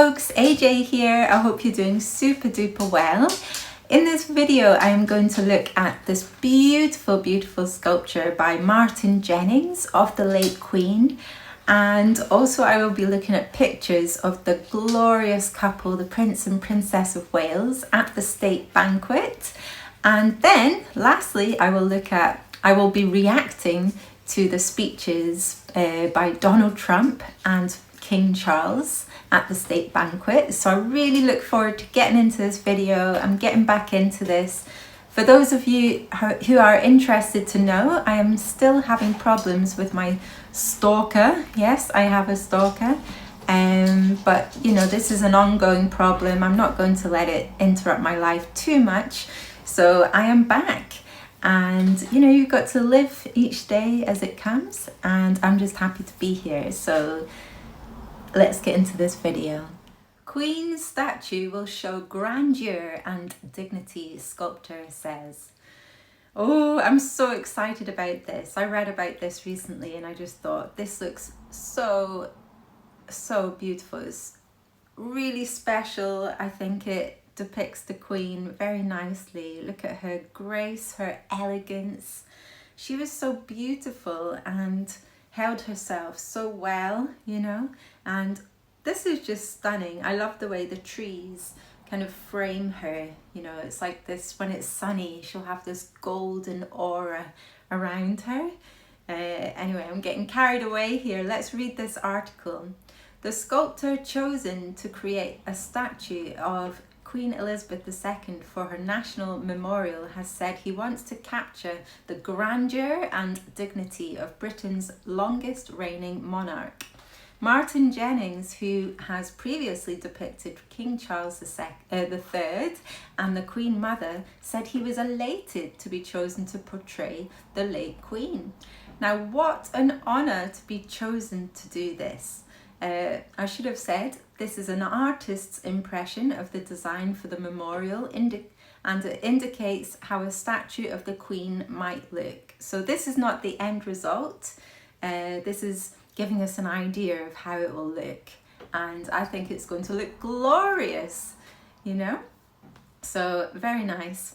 folks, AJ here. I hope you're doing super duper well. In this video I'm going to look at this beautiful sculpture by Martin Jennings of the late Queen, and also I will be looking at pictures of the glorious couple, the Prince and Princess of Wales, at the state banquet. And then lastly I will be reacting to the speeches by Donald Trump and King Charles at the state banquet. So I really look forward to getting into this video. I'm getting back into this. For those of you who are interested to know, I am still having problems with my stalker. Yes, I have a stalker. But you know, this is an ongoing problem. I'm not going to let it interrupt my life too much. So I am back. And you know, you've got to live each day as it comes, and I'm just happy to be here. So let's get into this video. Queen's statue will show grandeur and dignity, sculptor says. Oh, I'm so excited about this. I read about this recently and I just thought this looks so beautiful. It's really special. I think it depicts the Queen very nicely. Look at her grace, her elegance. She was so beautiful and held herself so well, you know, and this is just stunning. I love the way the trees kind of frame her, you know. It's like this, when it's sunny she'll have this golden aura around her. Anyway, I'm getting carried away here. Let's read this article. The sculptor chosen to create a statue of Queen Elizabeth II for her national memorial has said he wants to capture the grandeur and dignity of Britain's longest reigning monarch. Martin Jennings, who has previously depicted King Charles III and the Queen Mother, said he was elated to be chosen to portray the late Queen. Now, what an honour to be chosen to do this. I should have said this is an artist's impression of the design for the memorial, and it indicates how a statue of the Queen might look. So this is not the end result. This is giving us an idea of how it will look, and I think it's going to look glorious, you know. So very nice.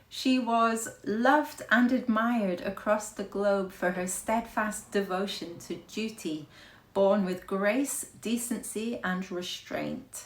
She was loved and admired across the globe for her steadfast devotion to duty, born with grace, decency and restraint.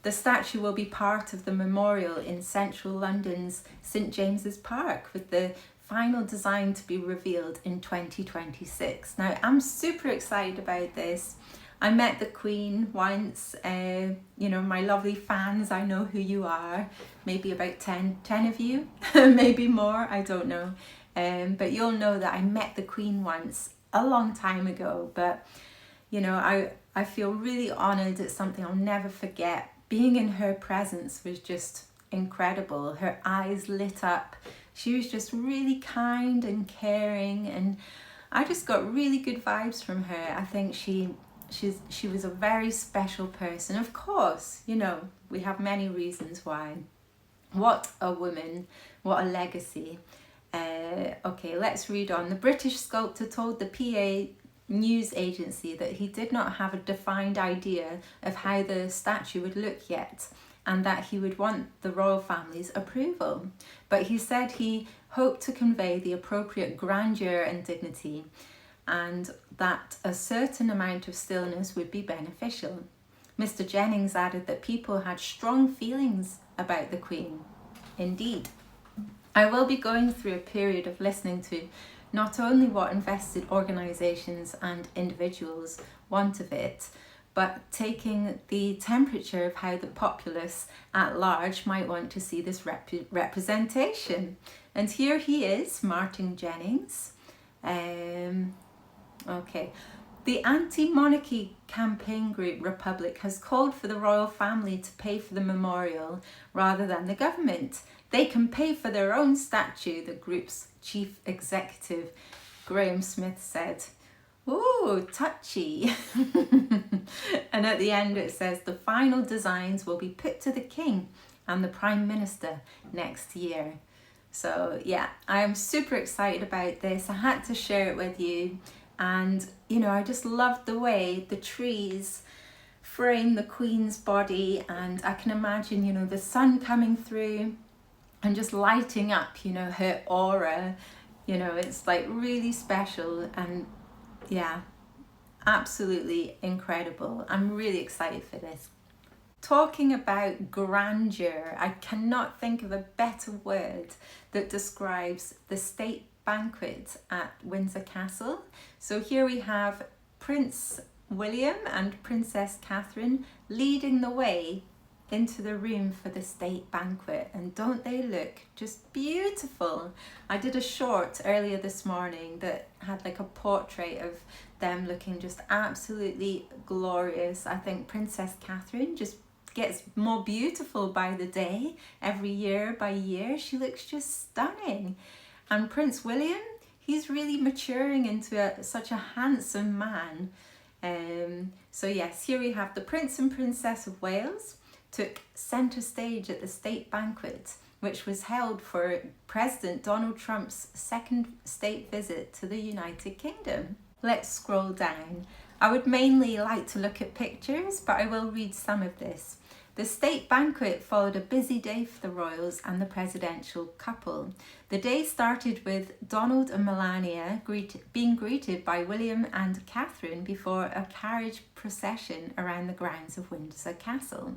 The statue will be part of the memorial in central London's St James's Park, with the final design to be revealed in 2026. Now, I'm super excited about this. I met the Queen once. You know, my lovely fans, I know who you are. Maybe about 10 of you, maybe more, I don't know. But you'll know that I met the Queen once a long time ago. But you know, I feel really honoured. It's something I'll never forget. Being in her presence was just incredible. Her eyes lit up. She was just really kind and caring, and I just got really good vibes from her. I think she was a very special person. Of course, you know, we have many reasons why. What a woman, what a legacy. Okay, let's read on. The British sculptor told the PA news agency that he did not have a defined idea of how the statue would look yet, and that he would want the royal family's approval. But he said he hoped to convey the appropriate grandeur and dignity, and that a certain amount of stillness would be beneficial. Mr. Jennings added that people had strong feelings about the Queen. Indeed. I will be going through a period of listening to not only what invested organisations and individuals want of it, but taking the temperature of how the populace at large might want to see this representation. And here he is, Martin Jennings. Okay. The anti-monarchy campaign group Republic has called for the royal family to pay for the memorial rather than the government. They can pay for their own statue, the group's chief executive, Graham Smith, said. Ooh, touchy. And at the end it says the final designs will be put to the King and the Prime Minister next year. So yeah, I am super excited about this. I had to share it with you. And you know, I just loved the way the trees frame the Queen's body, and I can imagine, you know, the sun coming through and just lighting up, you know, her aura. You know, it's like really special, and yeah, absolutely incredible. I'm really excited for this. Talking about grandeur, I cannot think of a better word that describes the state banquet at Windsor Castle. So here we have Prince William and Princess Catherine leading the way into the room for the state banquet, and don't they look just beautiful? I did a short earlier this morning that had like a portrait of them looking just absolutely glorious. I think Princess Catherine just gets more beautiful by the day, every year by year. She looks just stunning. And Prince William, he's really maturing into such a handsome man. So yes, here we have the Prince and Princess of Wales took centre stage at the state banquet, which was held for President Donald Trump's second state visit to the United Kingdom. Let's scroll down. I would mainly like to look at pictures, but I will read some of this. The state banquet followed a busy day for the royals and the presidential couple. The day started with Donald and Melania being greeted by William and Catherine before a carriage procession around the grounds of Windsor Castle.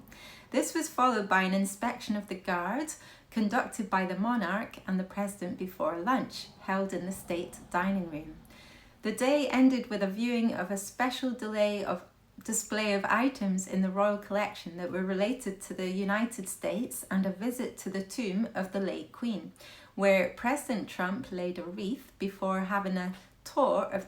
This was followed by an inspection of the guards conducted by the monarch and the president before lunch, held in the state dining room. The day ended with a viewing of a special display of items in the royal collection that were related to the United States, and a visit to the tomb of the late Queen, where President Trump laid a wreath before having a tour of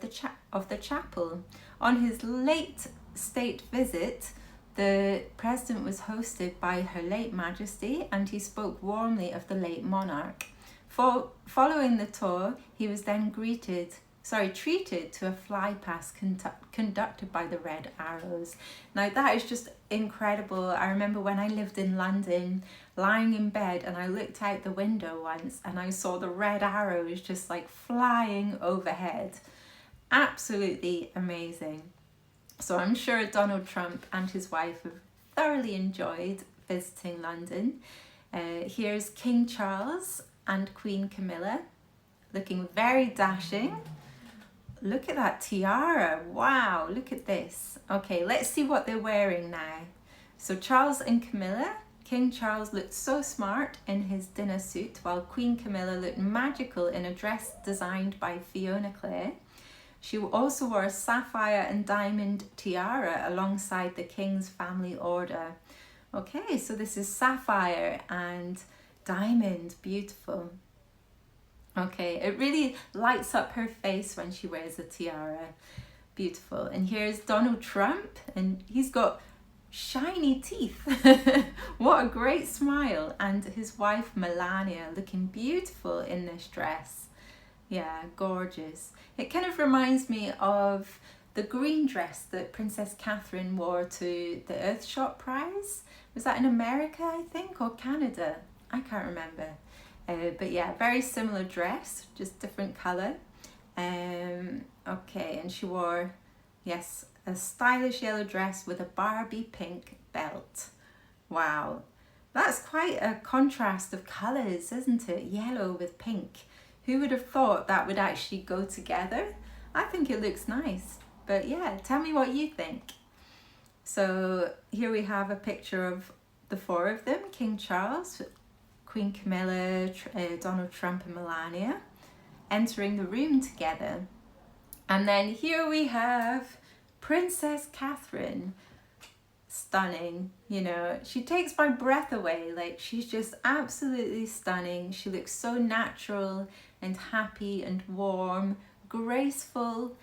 the chapel. On his late state visit, the president was hosted by Her late Majesty, and he spoke warmly of the late monarch. Following the tour, he was then treated to a fly pass conducted by the Red Arrows. Now that is just incredible. I remember when I lived in London, lying in bed, and I looked out the window once and I saw the Red Arrows just like flying overhead. Absolutely amazing. So I'm sure Donald Trump and his wife have thoroughly enjoyed visiting London. Here's King Charles and Queen Camilla, looking very dashing. Look at that tiara. Wow, look at this. Okay, let's see what they're wearing now. So Charles and Camilla. King Charles looked so smart in his dinner suit, while Queen Camilla looked magical in a dress designed by Fiona Clare. She also wore a sapphire and diamond tiara alongside the King's family order. Okay, so this is sapphire and diamond. Beautiful. Okay, it really lights up her face when she wears a tiara. Beautiful. And here's Donald Trump, and he's got shiny teeth. What a great smile. And his wife Melania looking beautiful in this dress. Yeah, gorgeous. It kind of reminds me of the green dress that Princess Catherine wore to the Earthshot Prize. Was that in America, I think, or Canada? I can't remember. But yeah, very similar dress, just different colour. Okay, and she wore, yes, a stylish yellow dress with a Barbie pink belt. Wow, that's quite a contrast of colours, isn't it? Yellow with pink. Who would have thought that would actually go together? I think it looks nice. But yeah, tell me what you think. So here we have a picture of the four of them, King Charles, Queen Camilla, Donald Trump and Melania, entering the room together. And then here we have Princess Catherine. Stunning, you know, she takes my breath away. Like, she's just absolutely stunning. She looks so natural and happy and warm, graceful.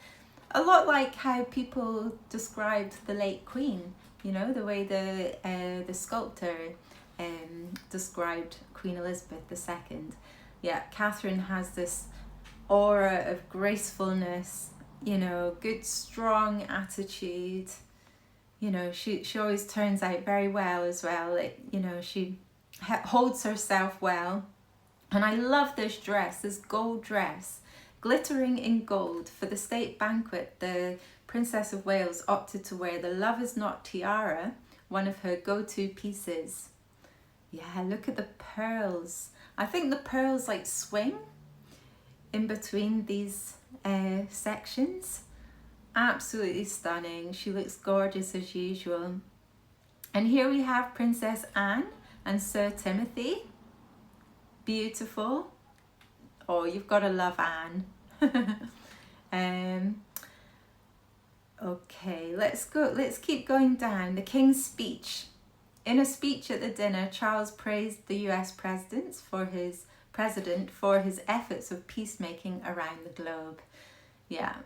A lot like how people described the late Queen, you know, the way the sculptor described Queen Elizabeth II. Yeah, Catherine has this aura of gracefulness, you know, good strong attitude. You know, she always turns out very well as well. You know, she holds herself well. And I love this dress, this gold dress. Glittering in gold, for the state banquet, the Princess of Wales opted to wear the Lover's Knot tiara, one of her go-to pieces. Yeah, look at the pearls. I think the pearls like swing in between these sections. Absolutely stunning. She looks gorgeous as usual. And here we have Princess Anne and Sir Timothy. Beautiful. Oh, you've got to love Anne. Okay, let's keep going down. The King's speech. In a speech at the dinner, Charles praised the US president for his efforts of peacemaking around the globe. Yeah,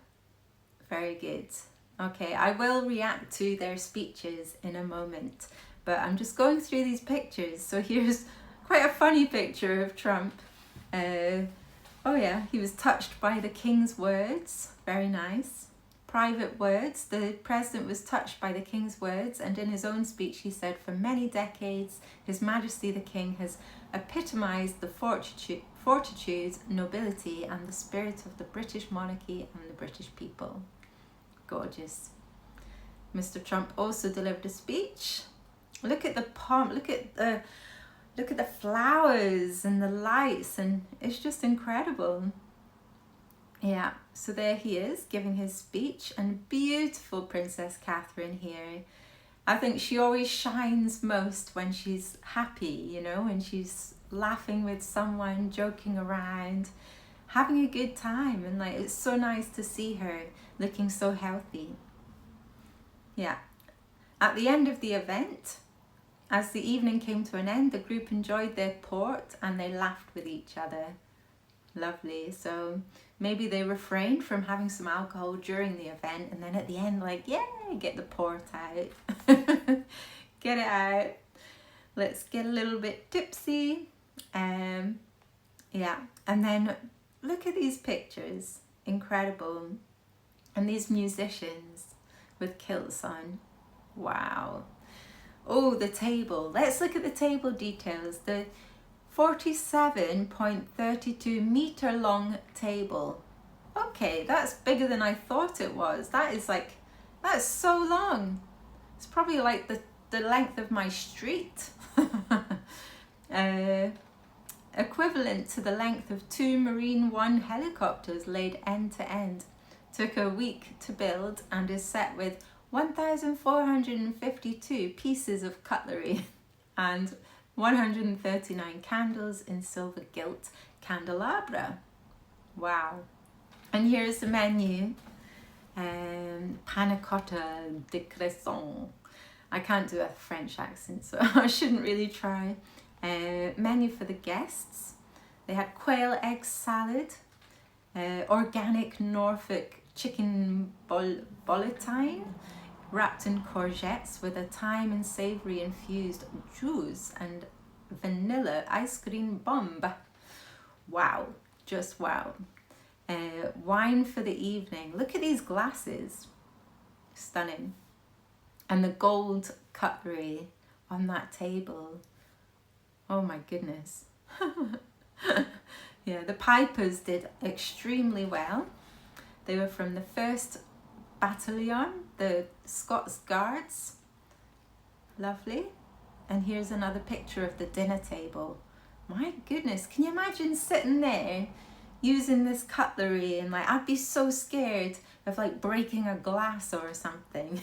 very good. Okay, I will react to their speeches in a moment, but I'm just going through these pictures. So here's quite a funny picture of Trump. Oh yeah, he was touched by the King's words. Very nice. Private words. The president was touched by the King's words, and in his own speech he said, "For many decades, His Majesty the King has epitomised the fortitude, nobility and the spirit of the British monarchy and the British people." Gorgeous. Mr. Trump also delivered a speech. Look at the pomp, look at the flowers and the lights, and it's just incredible. Yeah, so there he is giving his speech, and beautiful Princess Catherine here. I think she always shines most when she's happy, you know, when she's laughing with someone, joking around, having a good time, and like it's so nice to see her looking so healthy. Yeah. At the end of the event, as the evening came to an end, the group enjoyed their port and they laughed with each other. Lovely. So maybe they refrained from having some alcohol during the event, and then at the end, like, yay, get the port out. Get it out. Let's get a little bit tipsy. Yeah, and then look at these pictures. Incredible. And these musicians with kilts on. Wow. Oh, the table. Let's look at the table details. The 47.32 meter long table. Okay, that's bigger than I thought it was. That's so long. It's probably like the length of my street. Equivalent to the length of 2 Marine One helicopters laid end to end. Took a week to build and is set with 1,452 pieces of cutlery and 139 candles in silver gilt candelabra. Wow. And here's the menu. Panna cotta de cresson. I can't do a French accent, so I shouldn't really try. Menu for the guests. They had quail egg salad, organic Norfolk chicken bolletine wrapped in courgettes with a thyme and savoury infused jus and vanilla ice cream bomb. Wow, just wow. Wine for the evening. Look at these glasses. Stunning. And the gold cutlery on that table. Oh my goodness. Yeah, the pipers did extremely well. They were from the 1st Battalion, the Scots Guards. Lovely. And here's another picture of the dinner table. My goodness, can you imagine sitting there using this cutlery, and like I'd be so scared of like breaking a glass or something.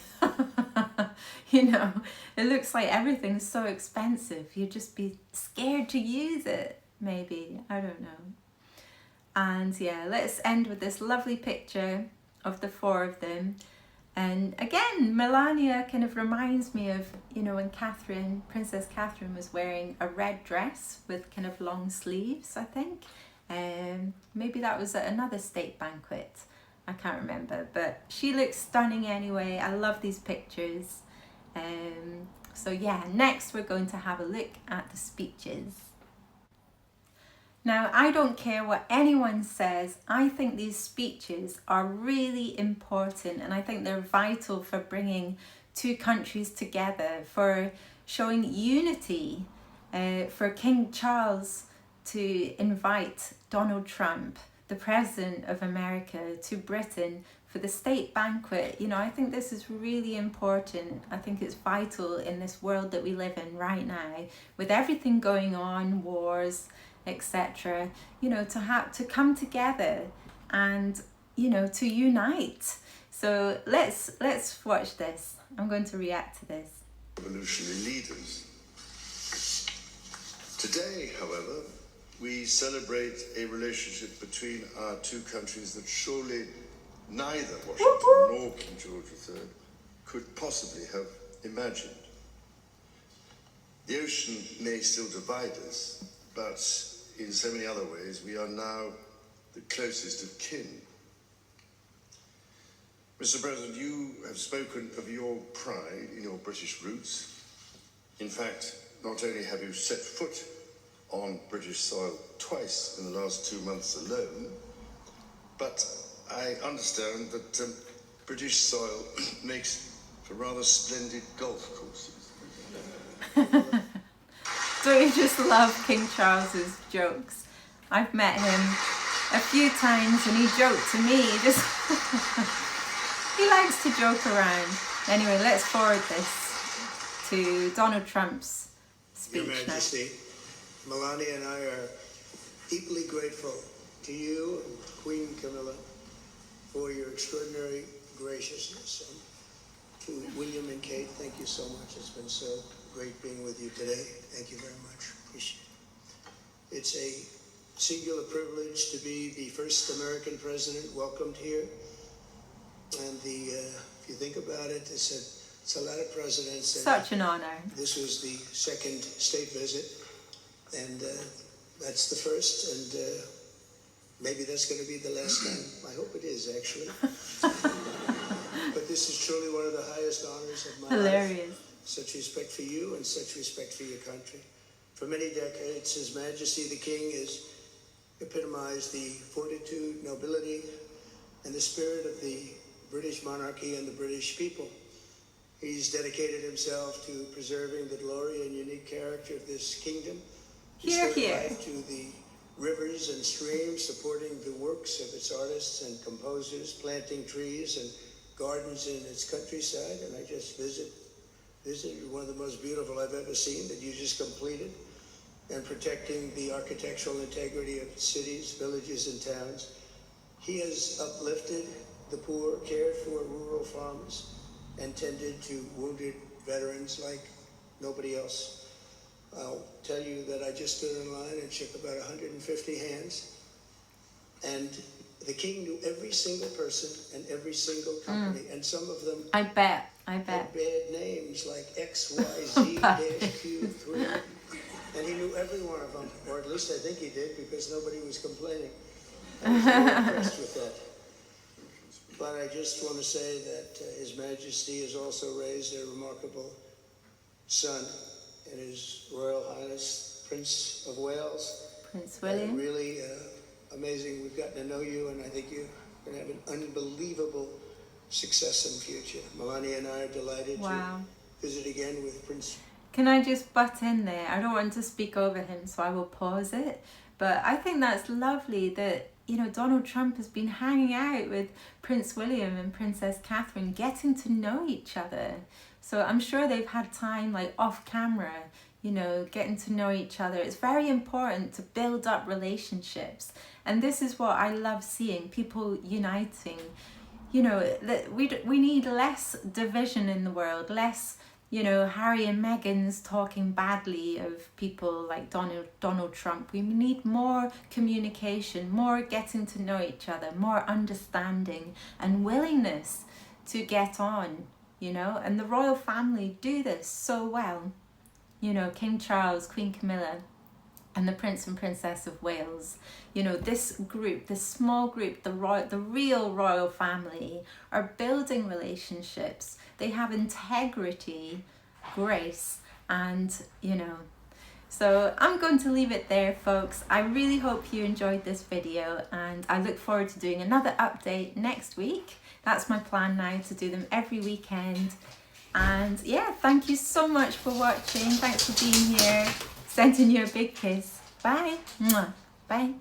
You know, it looks like everything's so expensive. You'd just be scared to use it, maybe. I don't know. And yeah, let's end with this lovely picture of the 4 of them. And again, Melania kind of reminds me of, you know, when Princess Catherine was wearing a red dress with kind of long sleeves, I think. Maybe that was at another state banquet. I can't remember, but she looks stunning anyway. I love these pictures. So yeah, next we're going to have a look at the speeches. Now, I don't care what anyone says. I think these speeches are really important, and I think they're vital for bringing 2 countries together, for showing unity, for King Charles to invite Donald Trump, the President of America to Britain for the state banquet. You know, I think this is really important. I think it's vital in this world that we live in right now, with everything going on, wars, etc. You know, to come together and, you know, to unite. So let's watch this. I'm going to react to this. Revolutionary leaders. Today, however, we celebrate a relationship between our two countries that surely neither Washington nor King George III could possibly have imagined. The ocean may still divide us, but in so many other ways, we are now the closest of kin. Mr. President, you have spoken of your pride in your British roots. In fact, not only have you set foot on British soil twice in the last 2 months alone, but I understand that British soil makes for rather splendid golf courses. Don't you just love King Charles's jokes? I've met him a few times and he joked to me. He likes to joke around. Anyway, let's forward this to Donald Trump's speech. Your Majesty, Melania and I are deeply grateful to you and Queen Camilla for your extraordinary graciousness. And to William and Kate, thank you so much. It's been so great being with you today. Thank you very much. Appreciate it. It's a singular privilege to be the first American president welcomed here. And if you think about it, it's a lot of presidents. Such an honor. This was the second state visit, and that's the first, and maybe that's going to be the last time. I hope it is, actually. But this is truly one of the highest honors of my life. Such respect for you and such respect for your country. For many decades, His Majesty the King has epitomized the fortitude, nobility, and the spirit of the British monarchy and the British people. He's dedicated himself to preserving the glory and unique character of this kingdom. Hear, hear. Life to the rivers and streams, supporting the works of its artists and composers, planting trees and gardens in its countryside. And I just visited one of the most beautiful I've ever seen that you just completed, and protecting the architectural integrity of cities, villages, and towns. He has uplifted the poor, cared for rural farmers, and tended to wounded veterans like nobody else. I'll tell you that I just stood in line and shook about 150 hands, and the king knew every single person and every single company, and some of them I bet had bad names like XYZ-Q3, and he knew every one of them, or at least I think he did, because nobody was complaining. I was very impressed with that. But I just want to say that His Majesty has also raised a remarkable son in His Royal Highness Prince of Wales. Prince William. Really amazing. We've gotten to know you, and I think you're going to have an unbelievable success in the future. Melania and I are delighted to visit again with Prince. Can I just butt in there? I don't want to speak over him, so I will pause it. But I think that's lovely that, you know, Donald Trump has been hanging out with Prince William and Princess Catherine, getting to know each other. So I'm sure they've had time, like, off camera, you know, getting to know each other. It's very important to build up relationships. And this is what I love seeing, people uniting. You know, that we need less division in the world, less, you know, Harry and Meghan's talking badly of people like Donald Trump. We need more communication, more getting to know each other, more understanding and willingness to get on, you know. And the royal family do this so well. You know, King Charles, Queen Camilla, and the Prince and Princess of Wales. You know, this group, this small group, the real royal family, are building relationships. They have integrity, grace, and, you know. So I'm going to leave it there, folks. I really hope you enjoyed this video, and I look forward to doing another update next week. That's my plan now, to do them every weekend. And yeah, thank you so much for watching. Thanks for being here. Sending you a big kiss. Bye. Mwah. Bye.